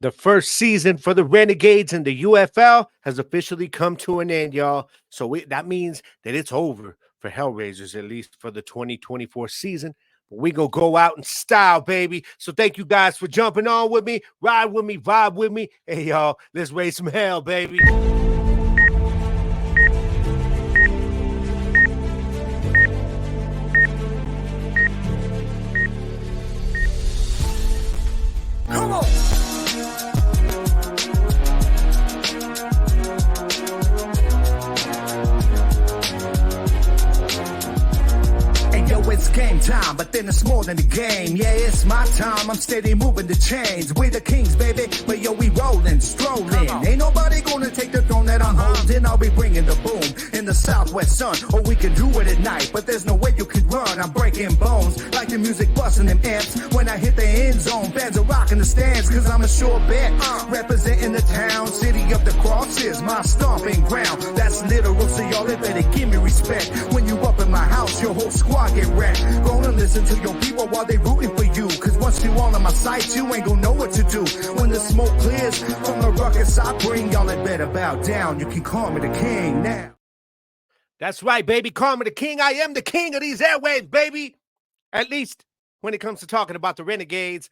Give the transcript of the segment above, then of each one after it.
The first season for the Renegades in the UFL has officially come to an end, y'all. That means that it's over for Hellraisers, at least for the 2024 season. But we gonna go out in style, baby. So thank you guys for jumping on with me, ride with me, vibe with me. Hey, y'all, let's raise some hell, baby. Come on. It's game time, but then it's more than the game. Yeah, it's my time, I'm steady moving the chains. We the kings, baby, but yo, we rolling, strolling. Ain't nobody gonna take the throne that I'm holding. I'll be bringing the boom in the southwest sun, or we can do it at night, but there's no way you can run. I'm breaking bones, like the music busting them amps. When I hit the end zone, fans are rocking the stands, cause I'm a sure bet. Representing the town, city of the cross is my stomping ground. That's literal, so y'all better give me respect. When you up in my house, your whole squad get wrecked. Gonna listen to your people while they rooting for you, cause once you all on my site, you ain't gonna know what to do. When the smoke clears from the ruckus I bring, y'all had better bow down. You can call me the king now. That's right, baby. Call me the king. I am the king of these airwaves, baby. At least when it comes to talking about the Renegades.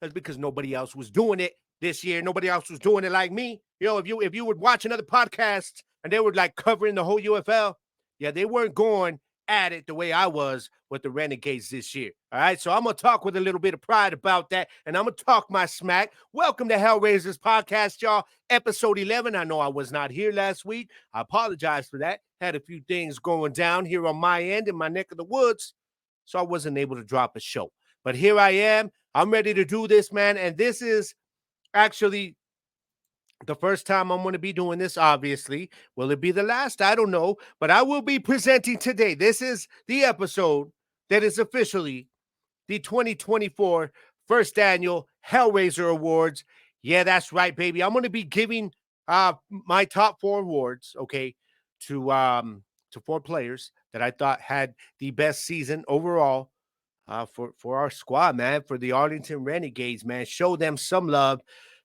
That's because nobody else was doing it this year. Nobody else was doing it like me. You know, if you would watch another podcast and they were like covering the whole UFL, yeah, they weren't going at it the way I was with the Renegades this year. All right, so I'm going to talk with a little bit of pride about that, and I'm going to talk my smack. Welcome to Hellraisers podcast, y'all. Episode 11. I know I was not here last week. I apologize for that. Had a few things going down here on my end in my neck of the woods, so I wasn't able to drop a show. But here I am. I'm ready to do this, man, and this is actually the first time I'm going to be doing this, obviously. Will it be the last? I don't know. But I will be presenting today. This is the episode that is officially the 2024 first annual Hellraiser Awards. Yeah, that's right, baby. I'm going to be giving my top 4 awards, okay, to 4 players that I thought had the best season overall for our squad, man, for the Arlington Renegades, man. Show them some love.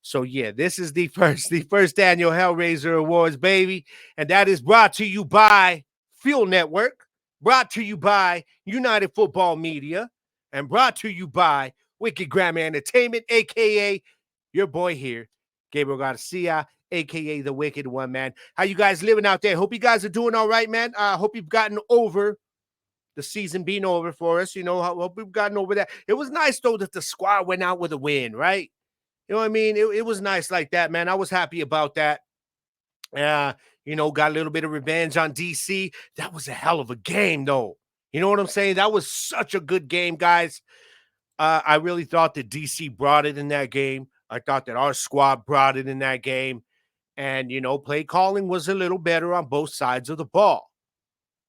So yeah, this is the first annual Hellraiser Awards, baby, and that is brought to you by Fuel Network, brought to you by United Football Media, and brought to you by Wicked Grammar Entertainment, aka your boy here, Gabriel Garcia, aka the Wicked One, man. How you guys living out there? Hope you guys are doing all right, man. I hope you've gotten over the season being over for us. You know, I hope we've gotten over that. It was nice though that the squad went out with a win, right? You know what I mean? It was nice like that, man. I was happy about that. You know, got a little bit of revenge on DC. That was a hell of a game, though. You know what I'm saying? That was such a good game, guys. I really thought that DC brought it in that game. I thought that our squad brought it in that game. And, you know, play calling was a little better on both sides of the ball.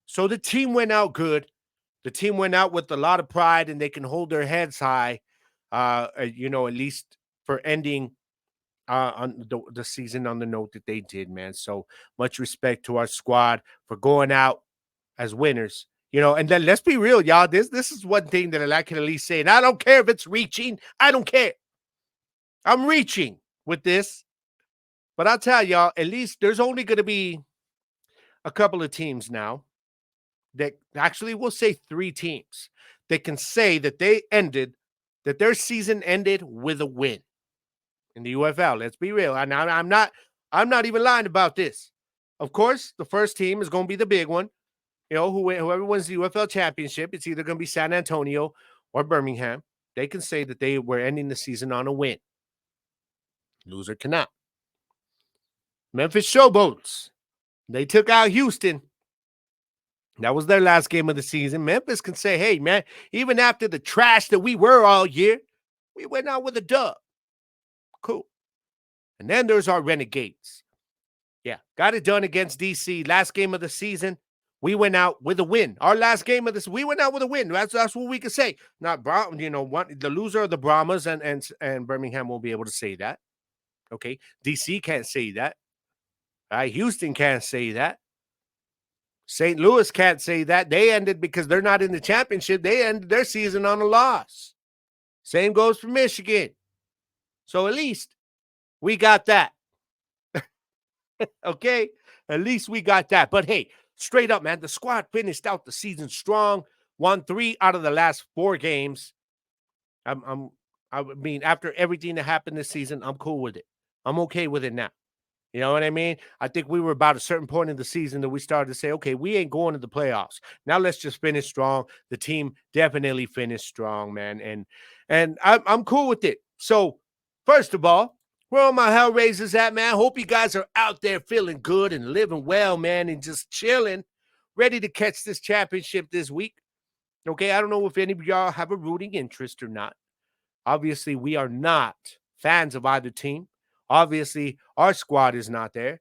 So the team went out good. The team went out with a lot of pride, and they can hold their heads high, you know, at least for ending on the season on the note that they did, man. So much respect to our squad for going out as winners. You know, and then let's be real, y'all. This is one thing that I can at least say, and I don't care if it's reaching. I don't care. I'm reaching with this. But I'll tell y'all, at least there's only going to be a couple of teams now that actually we'll say 3 teams that can say that that their season ended with a win in the UFL. Let's be real. And I'm not even lying about this. Of course, the first team is going to be the big one. You know, whoever wins the UFL championship, it's either going to be San Antonio or Birmingham. They can say that they were ending the season on a win. Loser cannot. Memphis Showboats. They took out Houston. That was their last game of the season. Memphis can say, hey, man, even after the trash that we were all year, we went out with a dub. Cool. And then there's our Renegades. Yeah, got it done against DC. Last game of the season, we went out with a win. Our last game of this, we went out with a win. That's what we can say. Not, you know, the loser of the Brahmas and Birmingham won't be able to say that. Okay, DC can't say that. Houston can't say that. St. Louis can't say that. They ended because they're not in the championship. They ended their season on a loss. Same goes for Michigan. So at least we got that. Okay? At least we got that. But hey, straight up, man, the squad finished out the season strong, won 3 out of the last 4 games. I mean, after everything that happened this season, I'm cool with it. I'm okay with it now. You know what I mean? I think we were about a certain point in the season that we started to say, okay, we ain't going to the playoffs. Now let's just finish strong. The team definitely finished strong, man. And I'm cool with it. So, first of all, where all my Hellraisers at, man? Hope you guys are out there feeling good and living well, man, and just chilling, ready to catch this championship this week. Okay, I don't know if any of y'all have a rooting interest or not. Obviously, we are not fans of either team. Obviously, our squad is not there.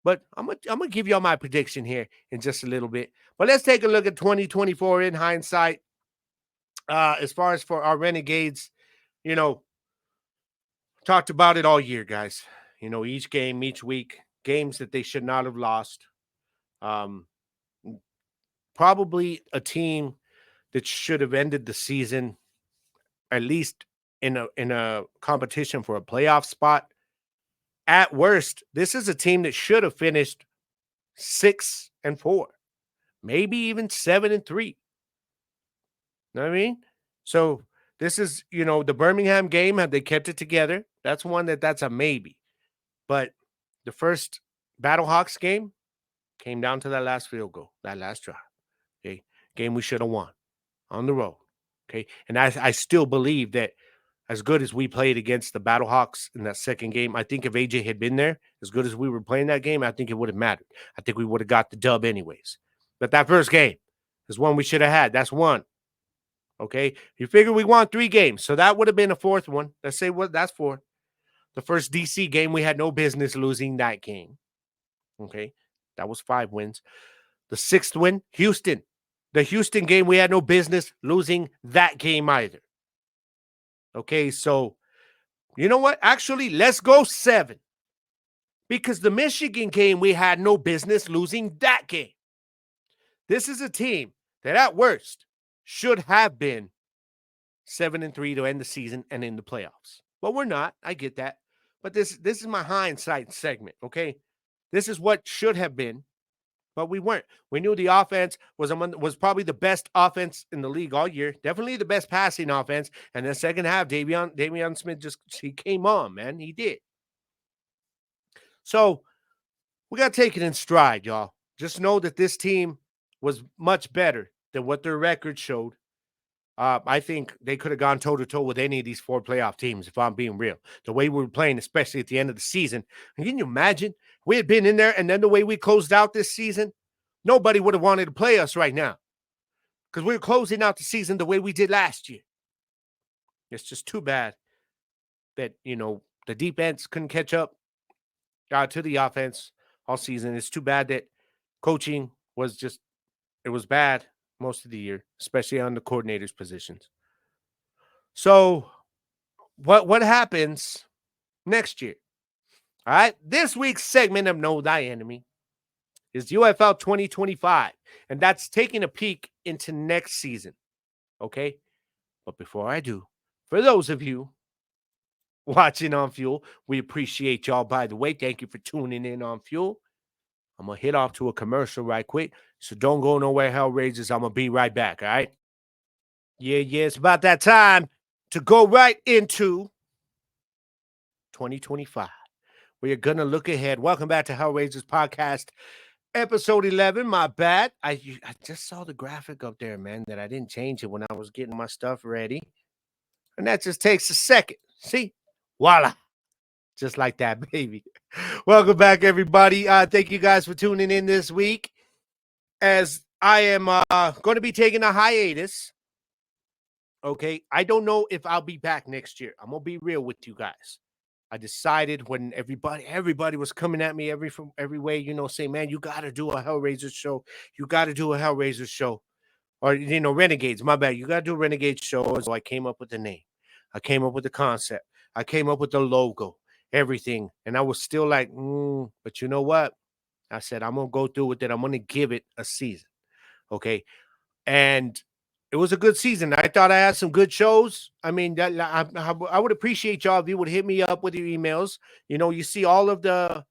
But I'm gonna give y'all my prediction here in just a little bit. But let's take a look at 2024 in hindsight. As far as for our Renegades, you know, talked about it all year, guys. You know, each game, each week, games that they should not have lost. Um, Probably a team that should have ended the season at least in a competition for a playoff spot. At worst, this is a team that should have finished 6-4, maybe even 7-3. Know what I mean? So this is, the Birmingham game. Have they kept it together? That's one that's a maybe. But the first Battlehawks game came down to that last field goal, that last drive. Okay, game we should have won on the road. Okay, and I still believe that as good as we played against the Battlehawks in that second game, I think if AJ had been there, as good as we were playing that game, I think it would have mattered. I think we would have got the dub anyways. But that first game is one we should have had. That's one. Okay, you figure we won 3 games, so that would have been a fourth one. Let's say what that's for. The first DC game, we had no business losing that game. Okay, that was 5 wins. The 6th win, Houston. The Houston game, we had no business losing that game either. Okay, so you know what? Actually, let's go 7. Because the Michigan game, we had no business losing that game. This is a team that at worst should have been 7-3 to end the season and in the playoffs. But we're not. I get that. But this is my hindsight segment, okay? This is what should have been, but we weren't. We knew the offense was probably the best offense in the league all year. Definitely the best passing offense. And the second half, Davion Smith he came on, man. He did. So we got to take it in stride, y'all. Just know that this team was much better than what their record showed. I think they could have gone toe-to-toe with any of these 4 playoff teams, if I'm being real. The way we were playing, especially at the end of the season. And can you imagine? We had been in there, and then the way we closed out this season, nobody would have wanted to play us right now. Because we were closing out the season the way we did last year. It's just too bad that, the defense couldn't catch up to the offense all season. It's too bad that coaching was bad most of the year, especially on the coordinators' positions. So what happens next year? All right, this week's segment of Know Thy Enemy is UFL 2025, and that's taking a peek into next season, okay? But before I do, for those of you watching on Fuel, we appreciate y'all, by the way. Thank you for tuning in on Fuel. I'm going to hit off to a commercial right quick, so don't go nowhere, Hellraisers. I'm going to be right back, all right? Yeah, it's about that time to go right into 2025. We are going to look ahead. Welcome back to Hellraisers Podcast, episode 11. My bad. I just saw the graphic up there, man, that I didn't change it when I was getting my stuff ready. And that just takes a second. See? Voila. Just like that, baby. Welcome back, everybody. Thank you guys for tuning in this week. As I am going to be taking a hiatus. Okay, I don't know if I'll be back next year. I'm going to be real with you guys. I decided when everybody was coming at me every way, saying, man, you got to do a Hellraiser show. You got to do a Hellraiser show. Or, Renegades, my bad. You got to do a Renegades show. So I came up with the name. I came up with the concept. I came up with the logo, everything. And I was still like, but you know what? I said, I'm going to go through with it. I'm going to give it a season. Okay. And it was a good season. I thought I had some good shows. I mean, I would appreciate y'all if you would hit me up with your emails. You see all of the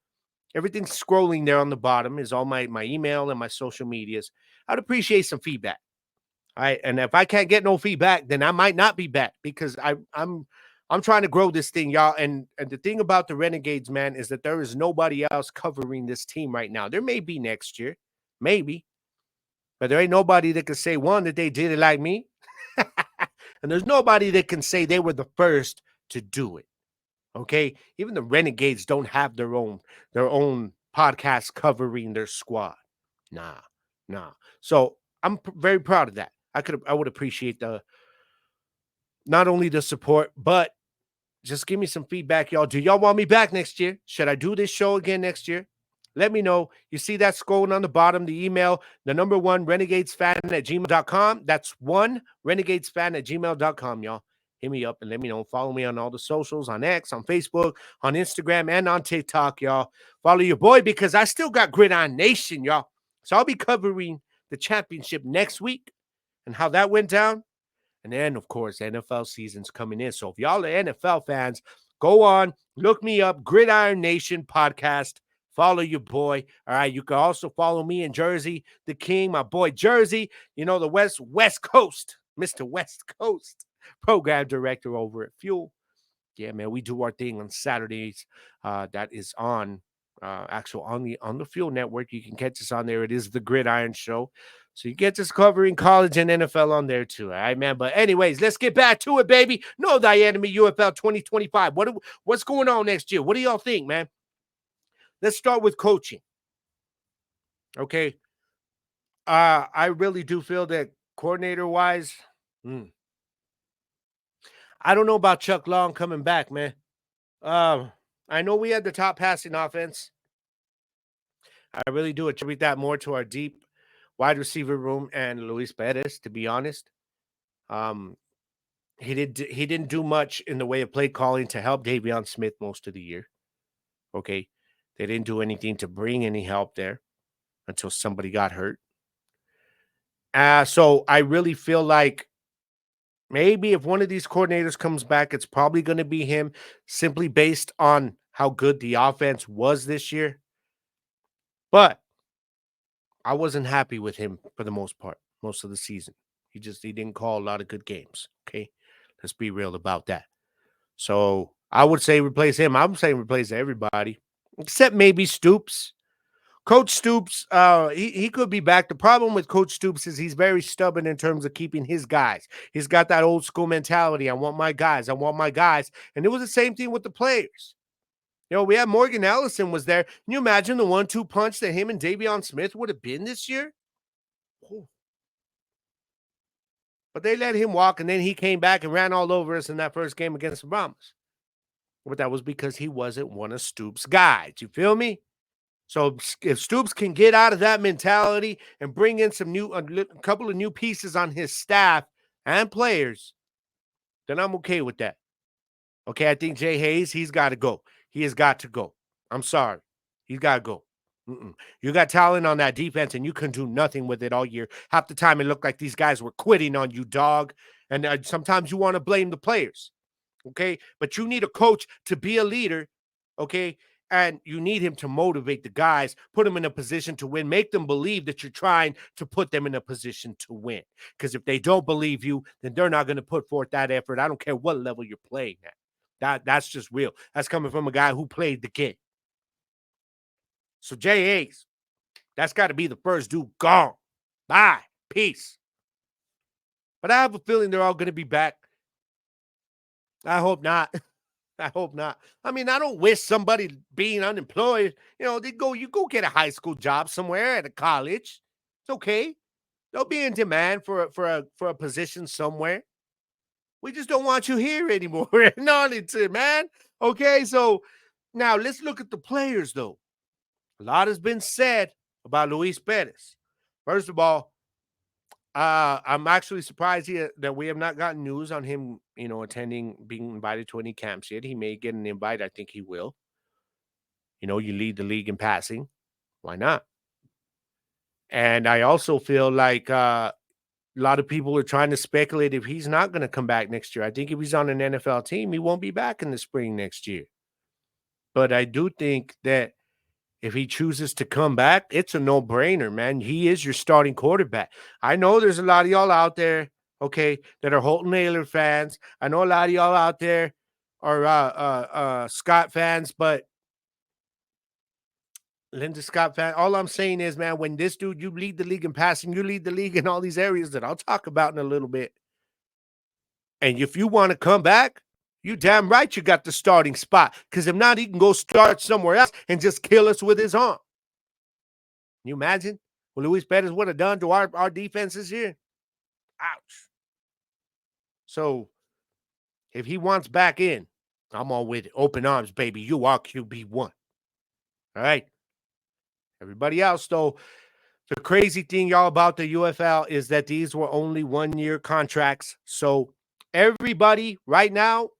everything scrolling there on the bottom is all my email and my social medias. I'd appreciate some feedback. All right. And if I can't get no feedback, then I might not be back because I'm trying to grow this thing, y'all. And the thing about the Renegades, man, is that there is nobody else covering this team right now. There may be next year, maybe, but there ain't nobody that can say one that they did it like me. And there's nobody that can say they were the first to do it. Okay. Even the Renegades don't have their own podcast covering their squad. Nah, nah. So I'm very proud of that. I would appreciate the not only the support, but just give me some feedback, y'all. Do y'all want me back next year? Should I do this show again next year? Let me know. You see that scrolling on the bottom, the email, the number one renegadesfan@gmail.com. That's one renegadesfan@gmail.com, y'all. Hit me up and let me know. Follow me on all the socials, on X, on Facebook, on Instagram, and on TikTok, y'all. Follow your boy because I still got Gridiron Nation, y'all. So I'll be covering the championship next week and how that went down. And then, of course, NFL season's coming in. So if y'all are NFL fans, go on, look me up, Gridiron Nation podcast. Follow your boy. All right. You can also follow me in Jersey, the King, my boy Jersey, the West Coast, Mr. West Coast program director over at Fuel. Yeah, man, we do our thing on Saturdays. That is on on the Fuel Network. You can catch us on there. It is the Gridiron Show. So you get us covering college and NFL on there too. All right, man. But anyways, let's get back to it, baby. Know thy enemy, UFL 2025. What's going on next year? What do y'all think, man? Let's start with coaching. Okay. I really do feel that coordinator-wise, I don't know about Chuck Long coming back, man. I know we had the top passing offense. I really do attribute that more to our deep wide receiver room and Luis Perez, to be honest. Um, he didn't do much in the way of play calling to help Davion Smith most of the year. Okay. They didn't do anything to bring any help there until somebody got hurt. So I really feel like maybe if one of these coordinators comes back, it's probably going to be him simply based on how good the offense was this year. But I wasn't happy with him for the most part, most of the season. He didn't call a lot of good games. Okay. Let's be real about that. So I would say replace him. I'm saying replace everybody except maybe Stoops. Coach Stoops, he could be back. The problem with Coach Stoops is he's very stubborn in terms of keeping his guys. He's got that old school mentality. I want my guys. I want my guys. And it was the same thing with the players. We had Morgan Ellison was there. Can you imagine the 1-2 punch that him and Davion Smith would have been this year? Oh. But they let him walk, and then he came back and ran all over us in that first game against the Brahmas. But that was because he wasn't one of Stoops' guys. You feel me? So if Stoops can get out of that mentality and bring in a couple of new pieces on his staff and players, then I'm okay with that. Okay, I think Jay Hayes, he's got to go. He has got to go. I'm sorry. He's got to go. You got talent on that defense, and you can do nothing with it all year. Half the time, it looked like these guys were quitting on you, dog. And sometimes you want to blame the players, okay? But you need a coach to be a leader, okay? And you need him to motivate the guys, put them in a position to win, make them believe that you're trying to put them in a position to win. Because if they don't believe you, then they're not going to put forth that effort. I don't care what level you're playing at. That's just real. That's coming from a guy who played the game. So Jay Hayes, that's got to be the first dude gone. Bye. Peace. But I have a feeling they're all going to be back. I hope not. I hope not. I mean, I don't wish somebody being unemployed. You go get a high school job somewhere at a college. It's okay. They'll be in demand for a position somewhere. We just don't want you here anymore in Arlington, man. Okay, so now let's look at the players, though. A lot has been said about Luis Perez. First of all, I'm actually surprised that we have not gotten news on him, attending, being invited to any camps yet. He may get an invite. I think he will. You lead the league in passing. Why not? And I also feel like a lot of people are trying to speculate if he's not going to come back next year. I think if he's on an NFL team, he won't be back in the spring next year. But I do think that if he chooses to come back, it's a no-brainer, man. He is your starting quarterback. I know there's a lot of y'all out there, okay, that are Holton Naylor fans. I know a lot of y'all out there are Scott fans, but Linda Scott fan. All I'm saying is, man, when this dude, you lead the league in passing, you lead the league in all these areas that I'll talk about in a little bit. And if you want to come back, you damn right you got the starting spot. Because if not, he can go start somewhere else and just kill us with his arm. Can you imagine what Luis Perez would have done to our defense this year? Ouch. So if he wants back in, I'm all with it. Open arms, baby. You are QB1. All right. Everybody else, though, the crazy thing, y'all, about the UFL is that these were only 1-year contracts. So everybody right now,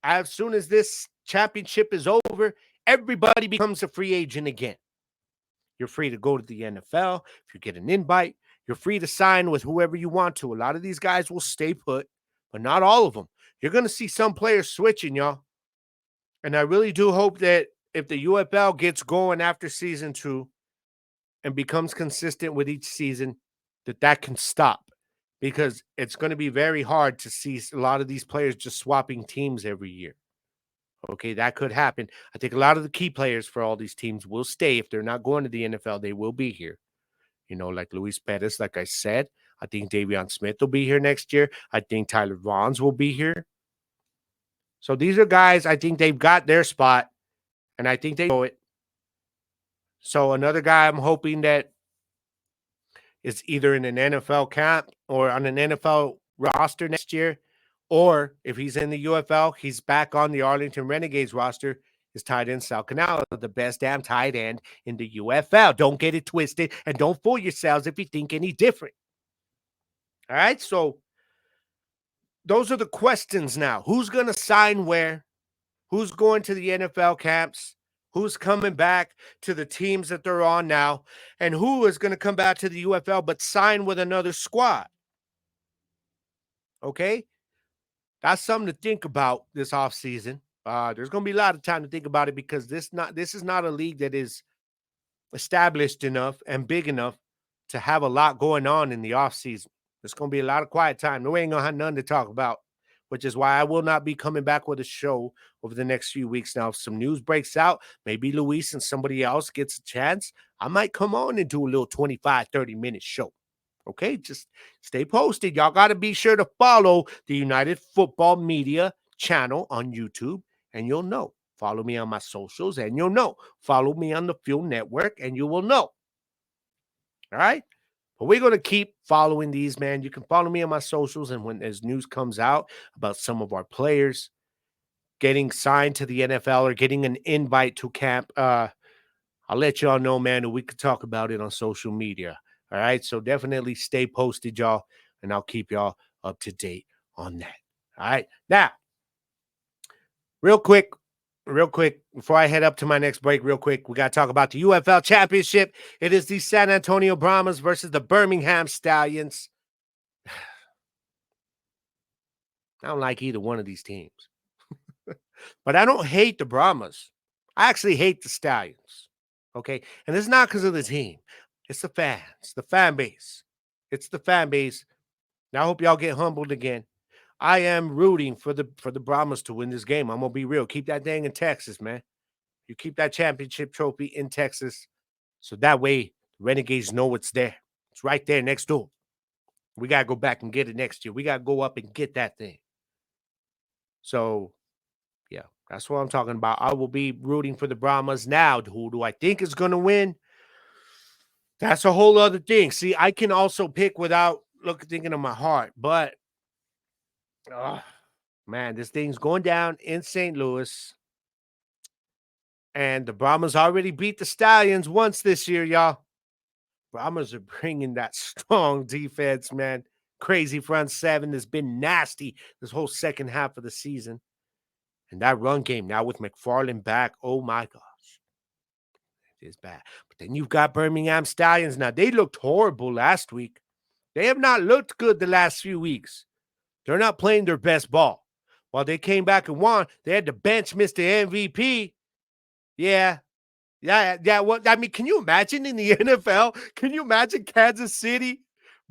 as soon as this championship is over, everybody becomes a free agent again. You're free to go to the NFL. If you get an invite, you're free to sign with whoever you want to. A lot of these guys will stay put, but not all of them. You're going to see some players switching, y'all. And I really do hope that if the UFL gets going after season 2 and becomes consistent with each season, that can stop, because it's going to be very hard to see a lot of these players just swapping teams every year. Okay, that could happen. I think a lot of the key players for all these teams will stay. If they're not going to the NFL, they will be here. You know, like Luis Perez, like I said. I think Davion Smith will be here next year. I think Tyler Vaughns will be here. So these are guys, I think they've got their spot, and I think they know it. So another guy I'm hoping that is either in an NFL camp or on an NFL roster next year, or if he's in the UFL, he's back on the Arlington Renegades roster, is tight end Sal Canal, the best damn tight end in the UFL. Don't get it twisted, and don't fool yourselves if you think any different. All right, so those are the questions now. Who's going to sign where? Who's going to the NFL camps? Who's coming back to the teams that they're on now? And who is going to come back to the UFL but sign with another squad? Okay? That's something to think about this offseason. There's going to be a lot of time to think about it, because this is not a league that is established enough and big enough to have a lot going on in the offseason. There's going to be a lot of quiet time. We ain't going to have none to talk about, which is why I will not be coming back with a show over the next few weeks. Now, if some news breaks out, maybe Luis and somebody else gets a chance, I might come on and do a little 25, 30-minute show. Okay, just stay posted. Y'all got to be sure to follow the United Football Media channel on YouTube, and you'll know. Follow me on my socials, and you'll know. Follow me on the Fuel Network, and you will know. All right? But we're going to keep following these, man. You can follow me on my socials, and when as news comes out about some of our players getting signed to the NFL or getting an invite to camp, I'll let y'all know, man, and we could talk about it on social media. All right? So definitely stay posted, y'all, and I'll keep y'all up to date on that. All right? Now, real quick, before I head up to my next break, real quick, we got to talk about the UFL Championship. It is the San Antonio Brahmas versus the Birmingham Stallions. I don't like either one of these teams. But I don't hate the Brahmas. I actually hate the Stallions. Okay? And it's not because of the team. It's the fans, the fan base. It's the fan base. Now, I hope y'all get humbled again. I am rooting for the Brahmas to win this game. I'm going to be real. Keep that thing in Texas, man. You keep that championship trophy in Texas, so that way the Renegades know it's there. It's right there next door. We got to go back and get it next year. We got to go up and get that thing. So, yeah, that's what I'm talking about. I will be rooting for the Brahmas. Now, who do I think is going to win? That's a whole other thing. See, I can also pick without thinking of my heart, but man, this thing's going down in St. Louis. And the Brahmas already beat the Stallions once this year, y'all. Brahmas are bringing that strong defense, man. Crazy front seven has been nasty this whole second half of the season. And that run game now with McFarland back, oh my gosh. It is bad. But then you've got Birmingham Stallions. Now, they looked horrible last week. They have not looked good the last few weeks. They're not playing their best ball. While they came back and won, they had to bench Mr. MVP. Yeah. What I mean, can you imagine in the NFL? Can you imagine Kansas City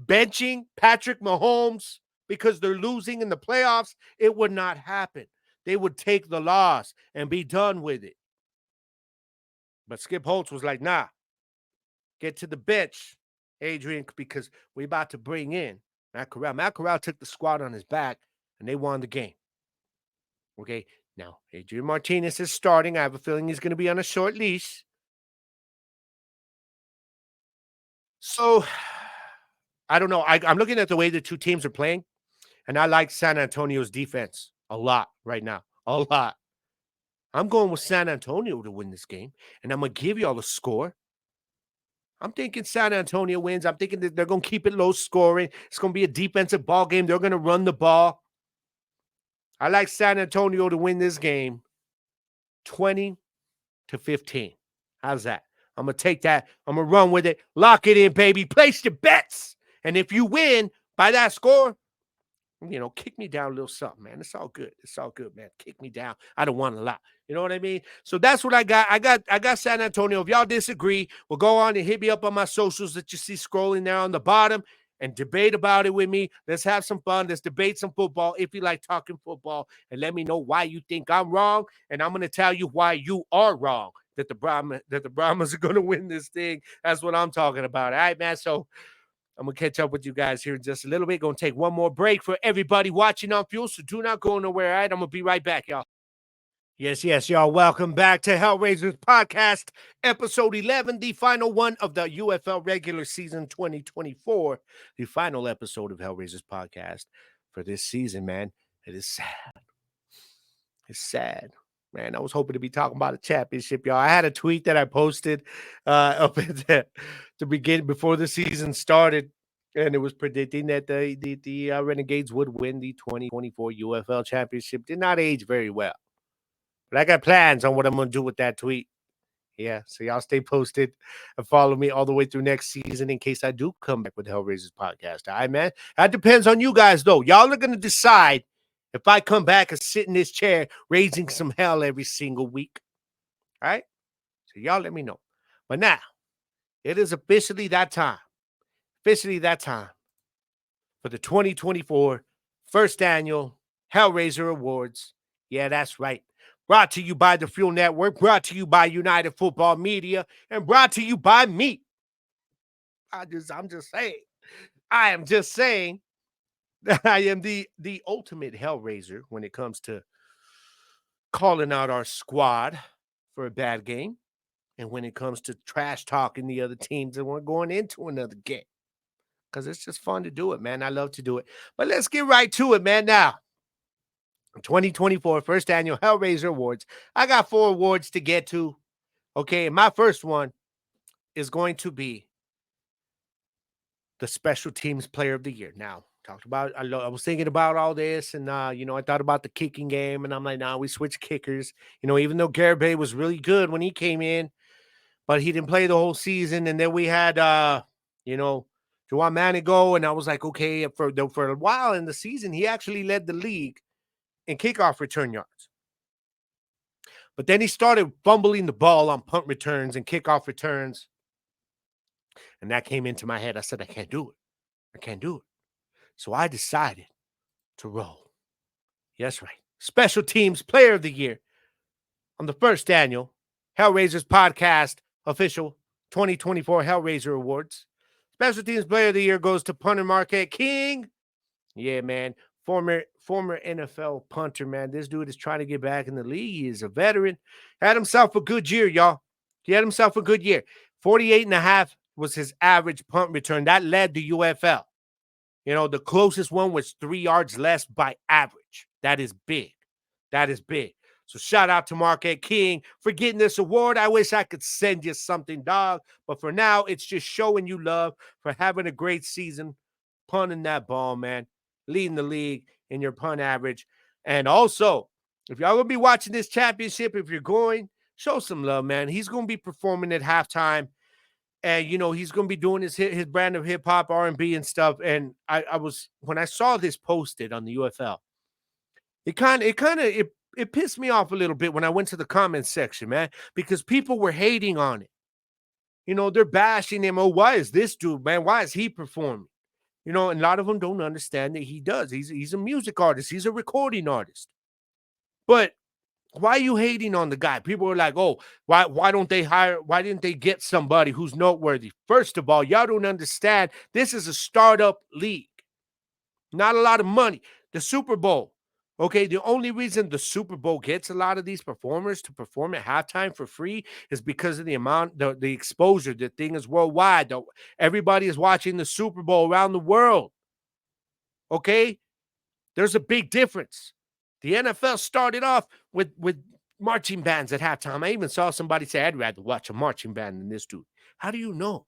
benching Patrick Mahomes because they're losing in the playoffs? It would not happen. They would take the loss and be done with it. But Skip Holtz was like, nah, get to the bench, Adrian, because we're about to bring in Matt Corral. Matt Corral took the squad on his back, and they won the game. Okay, now Adrian Martinez is starting. I have a feeling he's going to be on a short leash. So, I don't know. I'm looking at the way the two teams are playing, and I like San Antonio's defense a lot right now. A lot. I'm going with San Antonio to win this game, and I'm going to give you all the score. I'm thinking San Antonio wins. I'm thinking that they're going to keep it low scoring. It's going to be a defensive ball game. They're going to run the ball. I like San Antonio to win this game 20-15. How's that? I'm going to take that. I'm going to run with it. Lock it in, baby. Place your bets. And if you win by that score, kick me down a little something, man. It's all good. It's all good, man. Kick me down. I don't want a lot. You know what I mean? So that's what I got. I got San Antonio. If y'all disagree, we'll go on and hit me up on my socials that you see scrolling there on the bottom and debate about it with me. Let's have some fun. Let's debate some football if you like talking football, and let me know why you think I'm wrong, and I'm going to tell you why you are wrong, that the Brahmas are going to win this thing. That's what I'm talking about. All right, man? So I'm going to catch up with you guys here in just a little bit. Going to take one more break for everybody watching on Fuel, so do not go nowhere, all right? I'm going to be right back, y'all. Yes, y'all. Welcome back to Hellraisers Podcast, Episode 11, the final one of the UFL regular season 2024, the final episode of Hellraisers Podcast for this season, man. It is sad. It's sad. Man, I was hoping to be talking about a championship, y'all. I had a tweet that I posted up at the beginning before the season started, and it was predicting that the Renegades would win the 2024 UFL championship. Did not age very well. But I got plans on what I'm going to do with that tweet. Yeah, so y'all stay posted and follow me all the way through next season in case I do come back with Hellraisers Podcast. All right, man? That depends on you guys, though. Y'all are going to decide if I come back and sit in this chair raising some hell every single week. All right? So y'all let me know. But now, it is officially that time. Officially that time for the 2024 first annual Hellraiser Awards. Yeah, that's right. Brought to you by the Fuel Network, brought to you by United Football Media, and brought to you by me. I'm just saying. I am just saying that I am the ultimate Hellraiser when it comes to calling out our squad for a bad game, and when it comes to trash talking the other teams that weren't going into another game. Because it's just fun to do it, man. I love to do it. But let's get right to it, man. Now, 2024 first annual Hellraiser Awards. I got 4 awards to get to. Okay, and my first one is going to be the Special Teams Player of the Year. Now, I was thinking about all this, and I thought about the kicking game, and I'm like, we switched kickers. Even though Gabriel was really good when he came in, but he didn't play the whole season. And then we had Juwan Manigo, and I was like, okay, for a while in the season, he actually led the league in kickoff return yards. But then he started fumbling the ball on punt returns and kickoff returns. And that came into my head. I said, I can't do it. So I decided to roll. Yes, right. Special Teams Player of the Year on the first annual Hellraisers Podcast official 2024 Hellraiser Awards. Special Teams Player of the Year goes to punter Marquette King. Yeah, man. Former NFL punter, man. This dude is trying to get back in the league. He is a veteran. Had himself a good year, y'all. He had himself a good year. 48.5 was his average punt return. That led the UFL. The closest one was 3 yards less by average. That is big. So shout out to Marquette King for getting this award. I wish I could send you something, dog. But for now, it's just showing you love for having a great season, punting that ball, man. Leading the league in your punt average. And also, if y'all going to be watching this championship, if you're going, show some love, man. He's going to be performing at halftime and he's going to be doing his brand of hip hop, R&B, and stuff. And I was when I saw this posted on the UFL, it pissed me off a little bit when I went to the comments section, man, because people were hating on it. They're bashing him. Oh, why is this dude, man? Why is he performing? And a lot of them don't understand that he does. He's a music artist. He's a recording artist. But why are you hating on the guy? People are like, oh, why didn't they get somebody who's noteworthy? First of all, y'all don't understand. This is a startup league. Not a lot of money. The Super Bowl. Okay, the only reason the Super Bowl gets a lot of these performers to perform at halftime for free is because of the amount, the exposure. The thing is worldwide. Everybody is watching the Super Bowl around the world. Okay, there's a big difference. The NFL started off with marching bands at halftime. I even saw somebody say, I'd rather watch a marching band than this dude. How do you know?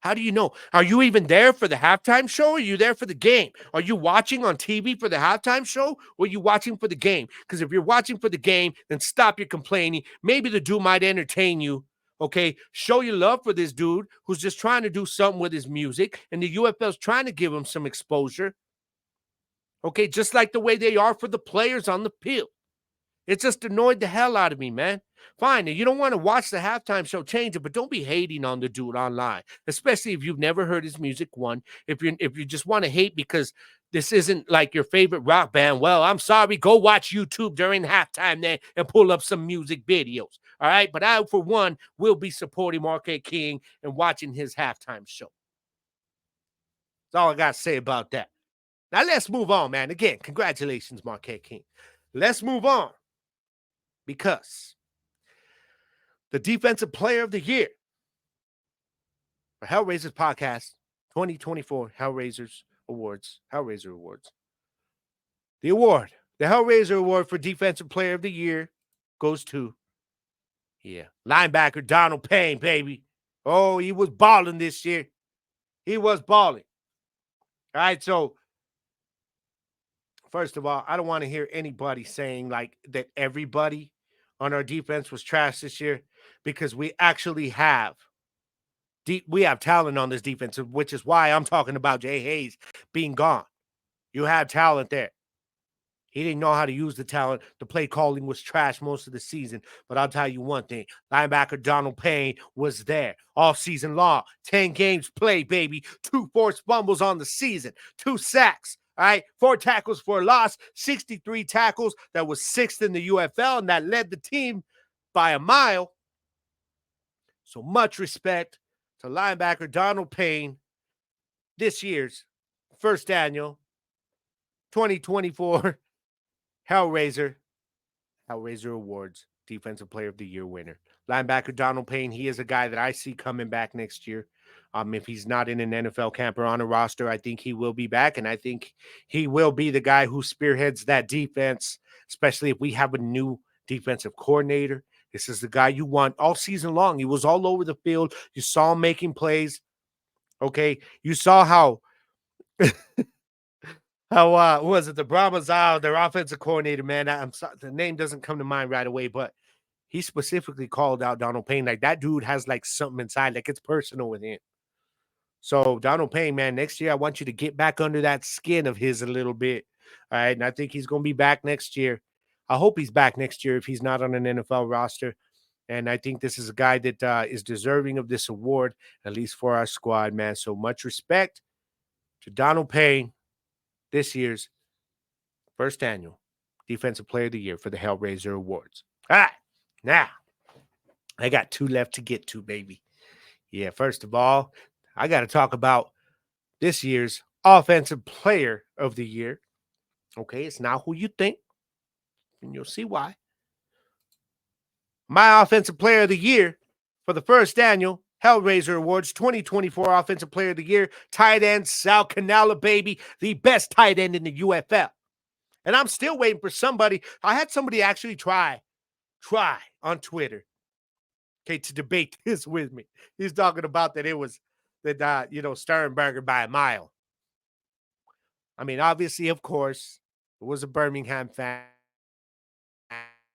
How do you know? Are you even there for the halftime show? Or are you there for the game? Are you watching on TV for the halftime show? Or are you watching for the game? Because if you're watching for the game, then stop your complaining. Maybe the dude might entertain you. Okay, show your love for this dude who's just trying to do something with his music, and the UFL's trying to give him some exposure. Okay, just like the way they are for the players on the field. It just annoyed the hell out of me, man. Fine, you don't want to watch the halftime show, change it, but don't be hating on the dude online, especially if you've never heard his music. One, if you just want to hate because this isn't like your favorite rock band, well, I'm sorry. Go watch YouTube during halftime then and pull up some music videos. All right, but I, for one, will be supporting Marquette King and watching his halftime show. That's all I got to say about that. Now let's move on, man. Again, congratulations, Marquette King. Let's move on. Because the Defensive Player of the Year for Hellraisers Podcast 2024 Hellraisers Awards, Hellraiser Awards. The Hellraiser Award for Defensive Player of the Year goes to, linebacker Donald Payne, baby. Oh, he was balling this year. He was balling. All right, so first of all, I don't want to hear anybody saying like that everybody on our defense was trash this year, because we actually have talent on this defense, which is why I'm talking about Jay Hayes being gone. You have talent there. He didn't know how to use the talent. The play calling was trash most of the season. But I'll tell you one thing. Linebacker Donald Payne was there all season long. 10 games played, baby. 2 forced fumbles on the season. 2 sacks. All right, 4 tackles for a loss, 63 tackles. That was 6th in the UFL, and that led the team by a mile. So much respect to linebacker Donald Payne, this year's first annual 2024 Hellraiser Awards Defensive Player of the Year winner. Linebacker Donald Payne, he is a guy that I see coming back next year. If he's not in an NFL camp or on a roster, I think he will be back, and I think he will be the guy who spearheads that defense, especially if we have a new defensive coordinator. This is the guy you want all season long. He was all over the field. You saw him making plays. Okay, you saw how was it the Brahmas their offensive coordinator, man. I'm sorry, the name doesn't come to mind right away, but he specifically called out Donald Payne. Like, that dude has like something inside, like it's personal with him. So Donald Payne, man, next year I want you to get back under that skin of his a little bit. All right. And I think he's going to be back next year. I hope he's back next year if he's not on an NFL roster. And I think this is a guy that is deserving of this award, at least for our squad, man. So much respect to Donald Payne, this year's first annual Defensive Player of the Year for the Hellraiser Awards. All right. Now, I got 2 left to get to, baby. Yeah, first of all, I got to talk about this year's Offensive Player of the Year. Okay, it's not who you think, and you'll see why. My Offensive Player of the Year for the first annual Hellraiser Awards 2024 Offensive Player of the Year, tight end Sal Cannella, baby, the best tight end in the UFL. And I'm still waiting for somebody. I had somebody actually try on Twitter, okay, to debate this with me. He's talking about that it was Sternberger by a mile. I mean, obviously, of course, it was a Birmingham fan.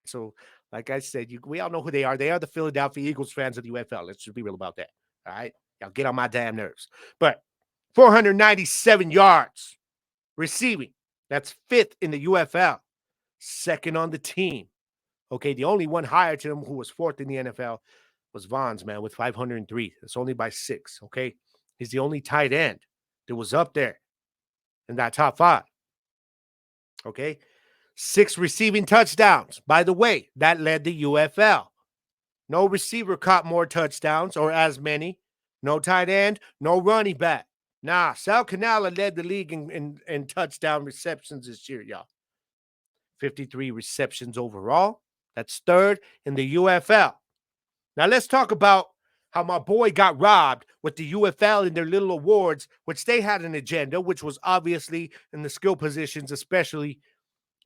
So, like I said, we all know who they are. They are the Philadelphia Eagles fans of the UFL. Let's just be real about that. All right. Y'all get on my damn nerves. But 497 yards receiving. That's 5th in the UFL, 2nd on the team. Okay. The only one higher to him who was 4th in the NFL was Vaughn's, man, with 503. It's only by 6. Okay. He's the only tight end that was up there in that top 5. Okay. 6 receiving touchdowns. By the way, that led the UFL. No receiver caught more touchdowns or as many. No tight end, no running back. Nah, Sal Cannella led the league in touchdown receptions this year, y'all. 53 receptions overall. That's 3rd in the UFL. Now let's talk about how my boy got robbed with the UFL in their little awards, which they had an agenda, which was obviously in the skill positions, especially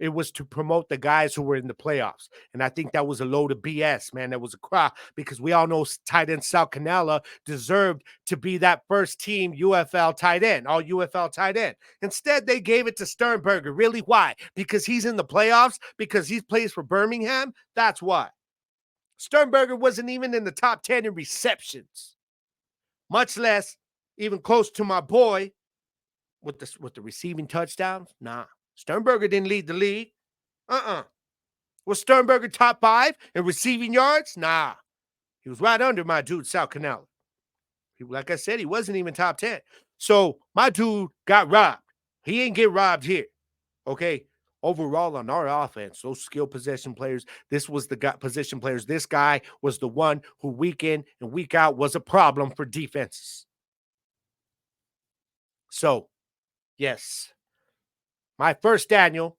it was to promote the guys who were in the playoffs. And I think that was a load of BS, man. That was a cry because we all know tight end Sal Cannella deserved to be that first team UFL tight end, all UFL tight end. Instead, they gave it to Sternberger. Really? Why? Because he's in the playoffs? Because he plays for Birmingham? That's why. Sternberger wasn't even in the top 10 in receptions, much less even close to my boy with the receiving touchdowns. Nah. Sternberger didn't lead the league. Was Sternberger top 5 in receiving yards? Nah. He was right under my dude, Sal Cannella. Like I said, he wasn't even top 10. So my dude got robbed. He ain't get robbed here. Okay. Overall on our offense, those skill possession players, this was the position players. This guy was the one who week in and week out was a problem for defenses. So, yes. My first annual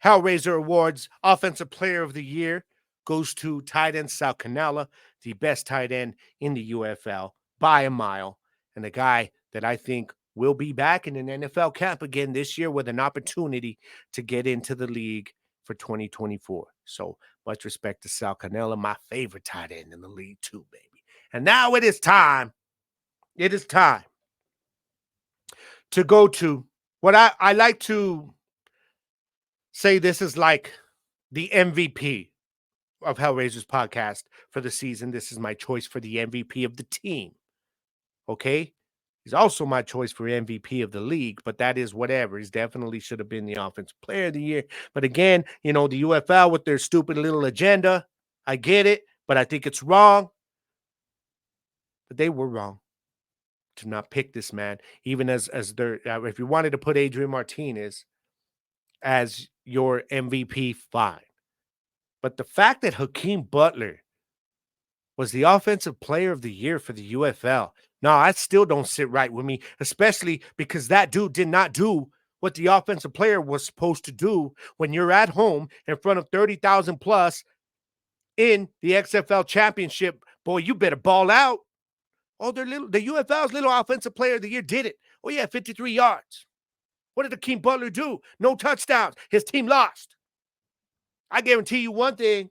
Hellraiser Awards Offensive Player of the Year goes to tight end Sal Cannella, the best tight end in the UFL by a mile, and a guy that I think will be back in an NFL camp again this year with an opportunity to get into the league for 2024. So much respect to Sal Cannella, my favorite tight end in the league too, baby. And now it is time. It is time to go to what I like to say this is like the MVP of Hellraisers podcast for the season. This is my choice for the MVP of the team. Okay? He's also my choice for MVP of the league, but that is whatever. He's definitely should have been the offensive player of the year. But again, the UFL with their stupid little agenda, I get it, but I think it's wrong. But they were wrong to not pick this man, even as their if you wanted to put Adrian Martinez as your MVP, fine. But the fact that Hakeem Butler was the offensive player of the year for the UFL, no, I still don't sit right with me, especially because that dude did not do what the offensive player was supposed to do when you're at home in front of 30,000 plus in the XFL championship. Boy, you better ball out. Oh, the UFL's little offensive player of the year did it. Oh, yeah, 53 yards. What did Hakeem Butler do? No touchdowns. His team lost. I guarantee you one thing.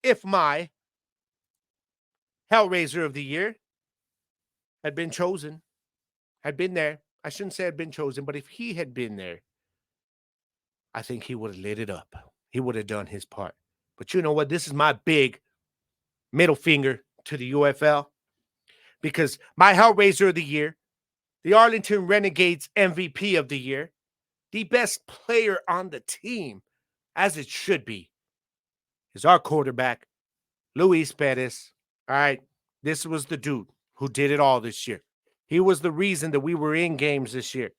If my Hellraiser of the year had been chosen, had been there, I shouldn't say had been chosen, but if he had been there, I think he would have lit it up. He would have done his part. But you know what? This is my big middle finger to the UFL, because my Hellraiser of the year, the Arlington Renegades MVP of the year, the best player on the team, as it should be, is our quarterback, Luis Perez. All right, this was the dude who did it all this year. He was the reason that we were in games this year.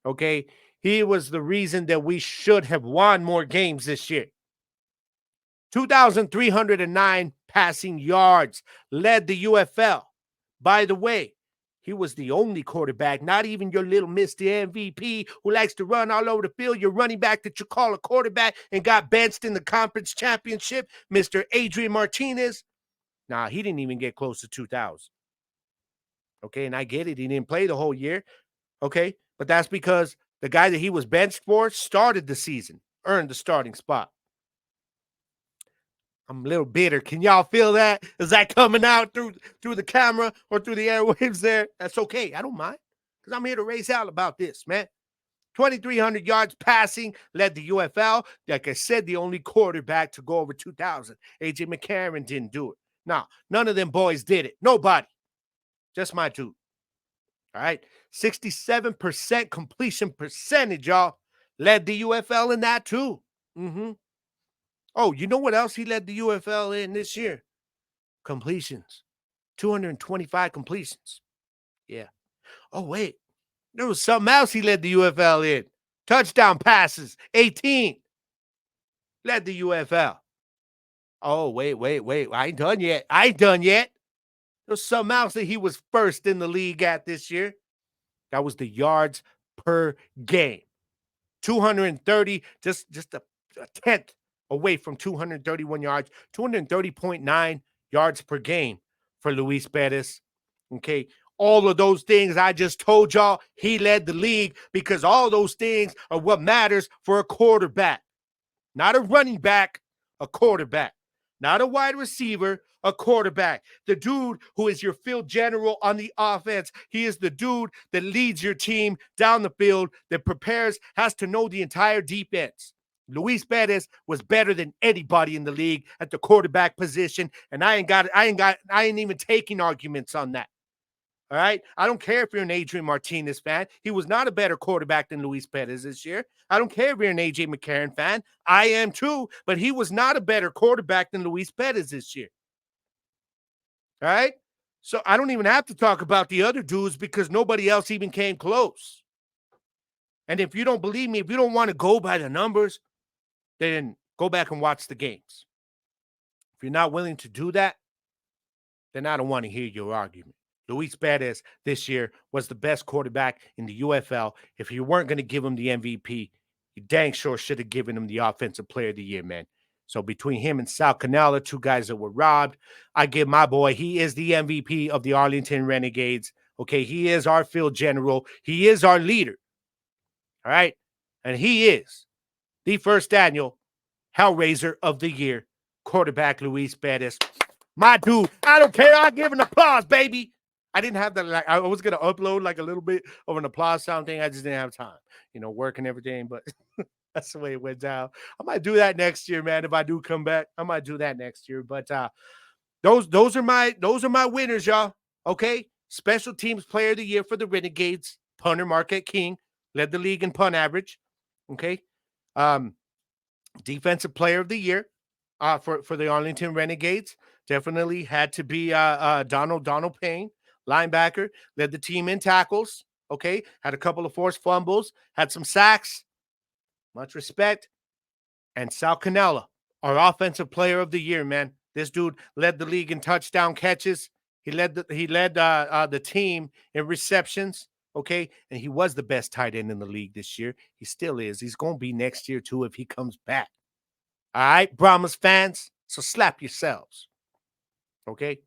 Okay, he was the reason that we should have won more games this year. 2,309 passing yards, led the UFL. By the way, he was the only quarterback, not even your little Mr. MVP who likes to run all over the field, your running back that you call a quarterback and got benched in the conference championship, Mr. Adrian Martinez. Nah, he didn't even get close to 2,000. Okay, and I get it. He didn't play the whole year. Okay, but that's because the guy that he was benched for started the season, earned the starting spot. I'm a little bitter. Can y'all feel that? Is that coming out through the camera or through the airwaves there? That's okay. I don't mind, because I'm here to raise out about this, man. 2,300 yards passing, led the UFL. Like I said, the only quarterback to go over 2,000. AJ McCarron didn't do it. No, none of them boys did it. Nobody. Just my dude. All right. 67% completion percentage, y'all. Led the UFL in that too. Mm-hmm. Oh, you know what else he led the UFL in this year? Completions. 225 completions. Yeah. Oh, wait. There was something else he led the UFL in. Touchdown passes. 18. Led the UFL. Oh, wait. I ain't done yet. There's something else that he was first in the league at this year. That was the yards per game. 230, just a tenth away from 231 yards, 230.9 yards per game for Luis Perez. Okay. All of those things I just told y'all, he led the league because all those things are what matters for a quarterback. Not a running back, a quarterback. Not a wide receiver, a quarterback. The dude who is your field general on the offense. He is the dude that leads your team down the field, that prepares, has to know the entire defense. Luis Perez was better than anybody in the league at the quarterback position, and I ain't even taking arguments on that. All right. I don't care if you're an Adrian Martinez fan. He was not a better quarterback than Luis Perez this year. I don't care if you're an AJ McCarron fan. I am too, but he was not a better quarterback than Luis Perez this year. All right. So I don't even have to talk about the other dudes because nobody else even came close. And if you don't believe me, if you don't want to go by the numbers, then go back and watch the games. If you're not willing to do that, then I don't want to hear your argument. Luis Perez this year was the best quarterback in the UFL. If you weren't going to give him the MVP, you dang sure should have given him the Offensive Player of the Year, man. So between him and Sal Cannella, two guys that were robbed, I give my boy, he is the MVP of the Arlington Renegades. Okay, he is our field general. He is our leader. All right? And he is the first annual Hellraiser of the Year, quarterback Luis Perez. My dude, I don't care. I'll give an applause, baby. I didn't have that. Like, I was going to upload like a little bit of an applause sound thing. I just didn't have time, work and everything. But that's the way it went down. I might do that next year, man. If I do come back, I might do that next year. But those are my winners, y'all. Okay. Special Teams Player of the Year for the Renegades. Punter Marquette King led the league in punt average. Okay. Defensive Player of the Year for the Arlington Renegades. Definitely had to be Donald Payne, linebacker, led the team in tackles, okay? Had a couple of forced fumbles, had some sacks, much respect. And Sal Cannella, our Offensive Player of the Year, man. This dude led the league in touchdown catches. He led the team in receptions, okay? And he was the best tight end in the league this year. He still is. He's going to be next year, too, if he comes back. All right, Brahmas fans, so slap yourselves. Okay?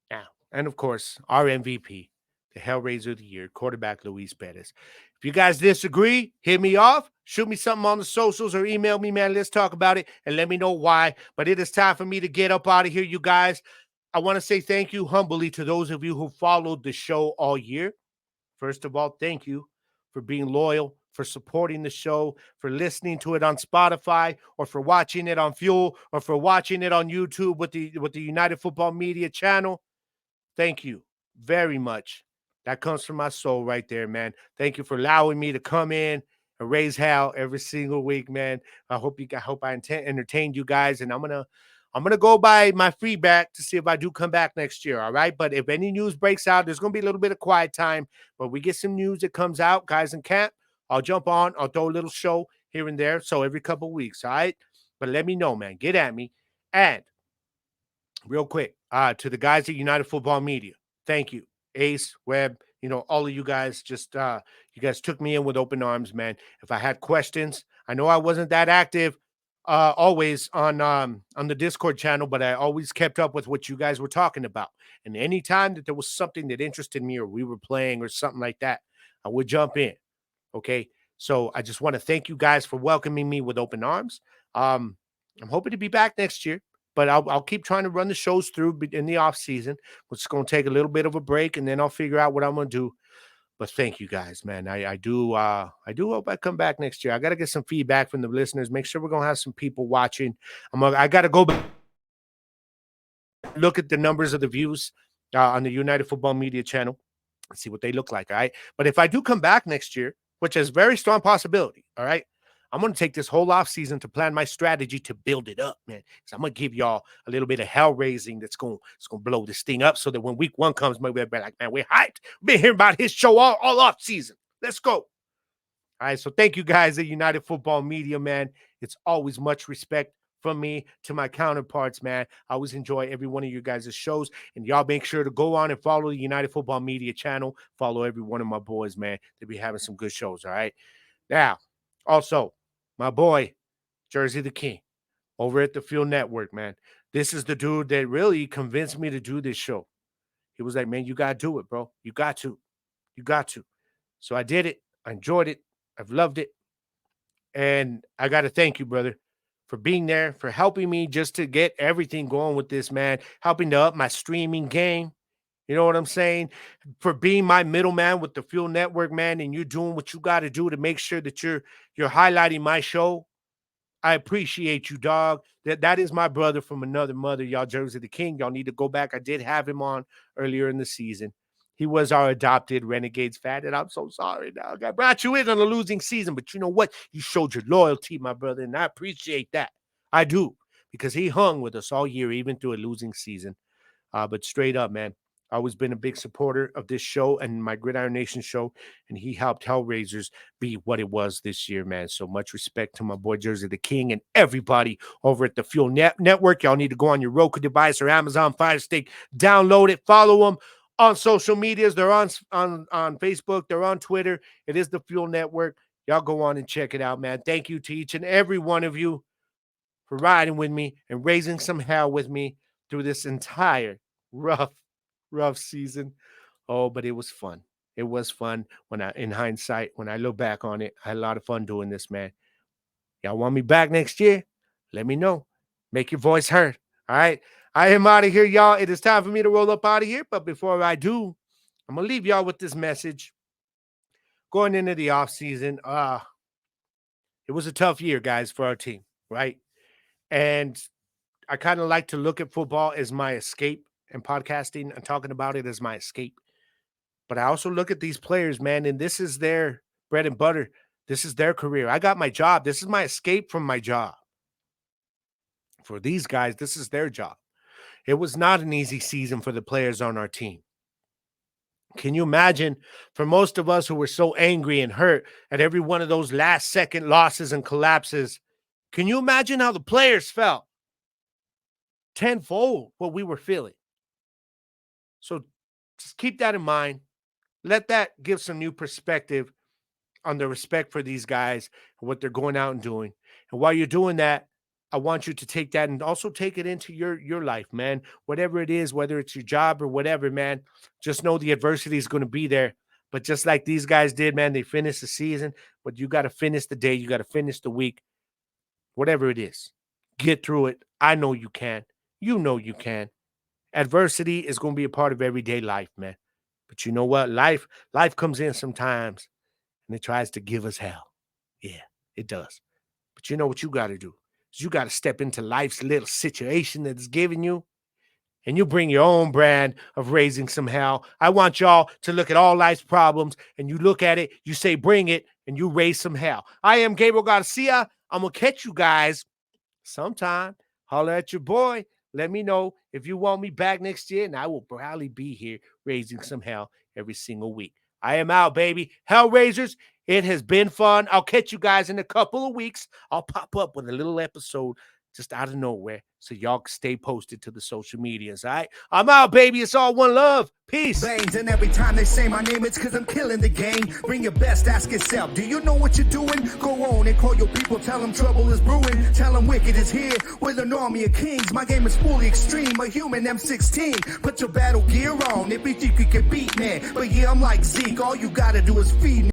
Now, and of course, our MVP, the Hellraiser of the Year, quarterback Luis Perez. If you guys disagree, hit me off, shoot me something on the socials or email me, man. Let's talk about it and let me know why. But it is time for me to get up out of here, you guys. I want to say thank you humbly to those of you who followed the show all year. First of all, thank you for being loyal, for supporting the show, for listening to it on Spotify, or for watching it on Fuel, or for watching it on YouTube with the United Football Media channel. Thank you very much. That comes from my soul right there, man. Thank you for allowing me to come in and raise hell every single week, man. I hope I entertained you guys, and I'm gonna go by my feedback to see if I do come back next year. All right. But if any news breaks out, there's going to be a little bit of quiet time. But we get some news that comes out, guys in camp, I'll jump on. I'll throw a little show here and there. So every couple of weeks. All right. But let me know, man. Get at me. And real quick, to the guys at United Football Media, thank you. Ace, Webb, all of you guys just, you guys took me in with open arms, man. If I had questions, I know I wasn't that active always on the Discord channel, but I always kept up with what you guys were talking about. And anytime that there was something that interested me or we were playing or something like that, I would jump in. Okay. So I just want to thank you guys for welcoming me with open arms. I'm hoping to be back next year, but I'll keep trying to run the shows through in the off season. It's going to take a little bit of a break, and then I'll figure out what I'm going to do. But thank you guys, man. I do hope I come back next year. I got to get some feedback from the listeners. Make sure we're going to have some people watching. I got to go back look at the numbers of the views on the United Football Media channel and see what they look like, all right? But if I do come back next year, which is a very strong possibility, all right, I'm going to take this whole off season to plan my strategy to build it up, man. So I'm going to give y'all a little bit of hell raising it's going to blow this thing up so that when week 1 comes, maybe we'll be like, man, we're hyped. We've been hearing about his show all off season. Let's go. All right, so thank you guys at United Football Media, man. It's always much respect from me to my counterparts, man. I always enjoy every one of you guys' shows, and y'all make sure to go on and follow the United Football Media channel. Follow every one of my boys, man. They'll be having some good shows, all right? Now, also, my boy, Jersey the King, over at the Field Network, man. This is the dude that really convinced me to do this show. He was like, man, you got to do it, bro. You got to. You got to. So I did it. I enjoyed it. I've loved it. And I got to thank you, brother, for being there, for helping me just to get everything going with this, man, helping to up my streaming game. You know what I'm saying? For being my middleman with the Fuel Network, man, and you doing what you got to do to make sure that you're highlighting my show. I appreciate you, dog. That is my brother from another mother, y'all. Jersey the King. Y'all need to go back. I did have him on earlier in the season. He was our adopted Renegades fan, and I'm so sorry, dog. I brought you in on a losing season, but you know what? You showed your loyalty, my brother, and I appreciate that. I do, because he hung with us all year, even through a losing season. But straight up, man, I've always been a big supporter of this show and my Gridiron Nation show, and he helped Hellraisers be what it was this year, man. So much respect to my boy Jersey the King and everybody over at the Fuel Network. Y'all need to go on your Roku device or Amazon Fire Stick, download it, follow them on social medias. They're on Facebook, they're on Twitter. It is the Fuel Network. Y'all go on and check it out, man. Thank you to each and every one of you for riding with me and raising some hell with me through this entire rough season. Oh, but it was fun. It was fun in hindsight, when I look back on it. I had a lot of fun doing this, man. Y'all want me back next year? Let me know. Make your voice heard. All right. I am out of here, y'all. It is time for me to roll up out of here. But before I do, I'm going to leave y'all with this message. Going into the offseason, it was a tough year, guys, for our team, right? And I kind of like to look at football as my escape, and podcasting and talking about it as my escape. But I also look at these players, man, and this is their bread and butter. This is their career. I got my job. This is my escape from my job. For these guys, this is their job. It was not an easy season for the players on our team. Can you imagine, for most of us who were so angry and hurt at every one of those last-second losses and collapses, can you imagine how the players felt? Tenfold what we were feeling. So just keep that in mind. Let that give some new perspective on the respect for these guys and what they're going out and doing. And while you're doing that, I want you to take that and also take it into your life, man. Whatever it is, whether it's your job or whatever, man, just know the adversity is going to be there. But just like these guys did, man, they finished the season, but you got to finish the day. You got to finish the week, whatever it is. Get through it. I know you can. You know you can. Adversity is going to be a part of everyday life, man. But you know what? Life comes in sometimes, and it tries to give us hell. Yeah, it does. But you know what you got to do? You got to step into life's little situation that it's giving you, and you bring your own brand of raising some hell. I want y'all to look at all life's problems, and you look at it, you say, bring it, and you raise some hell. I am Gabriel Garcia. I'm going to catch you guys sometime. Holler at your boy. Let me know if you want me back next year, and I will probably be here raising some hell every single week. I am out, baby. Hellraisers, it has been fun. I'll catch you guys in a couple of weeks. I'll pop up with a little episode just out of nowhere, so y'all can stay posted to the social medias, all right? I'm out, baby. It's all one love. Peace. Veins, and every time they say my name, it's because I'm killing the game. Bring your best, ask yourself, do you know what you're doing? Go on and call your people, tell them trouble is brewing. Tell them wicked is here with an army of kings. My game is fully extreme, a human M16. Put your battle gear on, if you think you can beat me. But yeah, I'm like Zeke, all you gotta do is feed me.